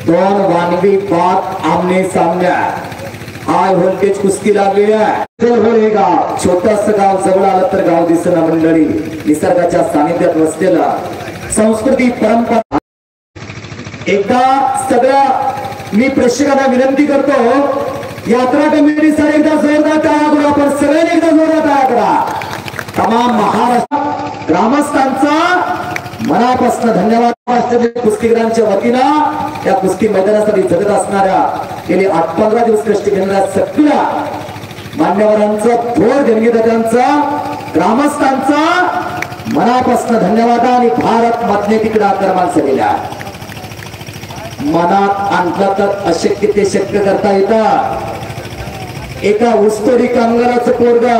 दोन वानवी बात आमने सामने हाय व्होल्टेज कुस्ती लागलेली आहे। हे गाव छोटस गाव जवळ आलं तर गाव दिसना मंडळी निसर्गाच्या सानिध्यात वसलेला संस्कृती परंपरा। एकदा सगळ्या मी प्रेक्षकांना विनंती करतो यात्रा कमिटीसाठी एकदा जोरदार टाळ्या करू आपण सगळ्यांनी एकदा जोरदार टाळ्या करा। तमाम महाराष्ट्र ग्रामस्थांचा मनापासून धन्यवाद। कुस्तीगीरांच्या वतीनं या कुस्ती मैदानासाठी जगत असणाऱ्या गेले 8-15 दिवस कष्ट घेणाऱ्या सगळ्या मान्यवरांचं थोर देणगीदारांचा ग्रामस्थांचा मनापासून धन्यवाद। आणि भारत मातने तिकडे आक्रमण झालेल्या मनात आणलं तर अशक्य ते शक्य करता येतं। एका ऊसतोडी कामगाराचं पोरगा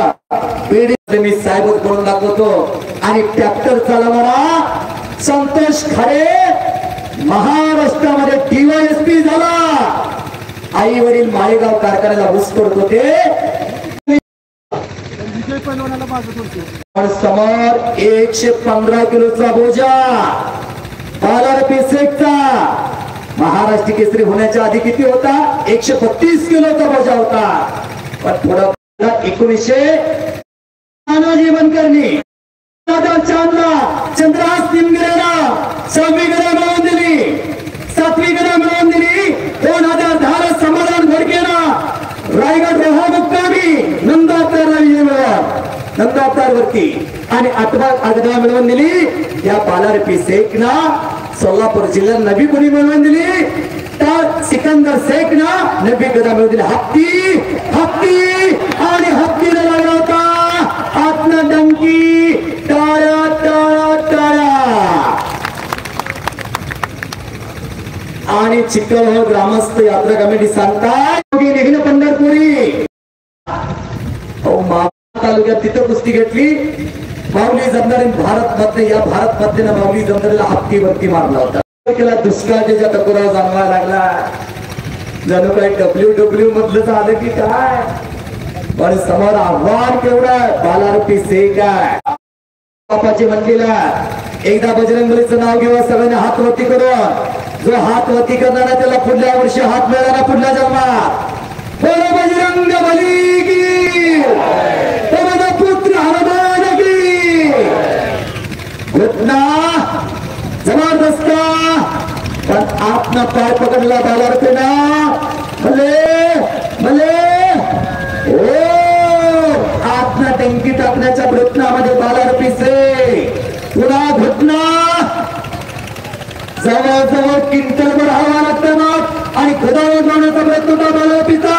पेढी मी साहेबच म्हणून दाखवतो आणि ट्रॅक्टर चालवणारा संतोष खरे महाराष्ट्रामध्ये DYSP झाला। आई वडील माळेगाव कारखान्याला ऊस तोडत होते पण समोर 115 किलोचा बोजा बालार पेसेकचा महाराष्ट्र केसरी होण्याच्या आधी किती होता 132 किलोचा बोजा होता। पण थोडं 1900 जीवन करणे चंद्रास निमगिरेला 6वी गदा मिळवून दिली 7वी गदा मिळवून दिली। 2010 समाधान घडकेला रायगड रोहा मुक्कामी नंदावतार वरती आणि 8वा गदा मिळवून दिली या बालार पेसेकना। सोलापूर जिल्ह्यात नवी कोणी मिळवून दिली तर सिकंदर शेखना नवी गदा मिळवून दिली। हत्ती आणि हत्तीला लागला होता आत्ना डंकी टाळ्या टाळ्या टाळ्या। आणि चिखल ग्रामस्थ यात्रा कमिटी सांगतात निघणं पंढरपुरी तालुक्यात तिथं कुस्ती घेतली। माऊली जमदारी भारत मध्ये या भारत मध्ये माऊली जमदारीला हत्तीवरती मारला होता। केला दुष्काळाच्या टकोरावर जाणवायला लागला जणू काही WW मधलं झालं की काय। पण समोर आव्हान केवढं बालार पेसेक आहे बापाची म्हणलेला एकदा बजरंगबलीचं नाव घेऊन सगळ्यांनी हात वरती करून जो हात वरती करणारा त्याला पुढल्या वर्षी हात मिळाला पुढल्या जन्मात। बोलो बजरंग बली की बोलो पुत्र हनुमान की। घटना जबरदस्त पण आपला पाय पकडला बालार पेना भले ओ आपला टंकी टाकण्याच्या प्रयत्नामध्ये बालार पेसे पुन्हा घटना जवळजवळ क्विंटलभर हवा लागताना आणि गदावर जाण्याचा प्रयत्न होता बालार पेचा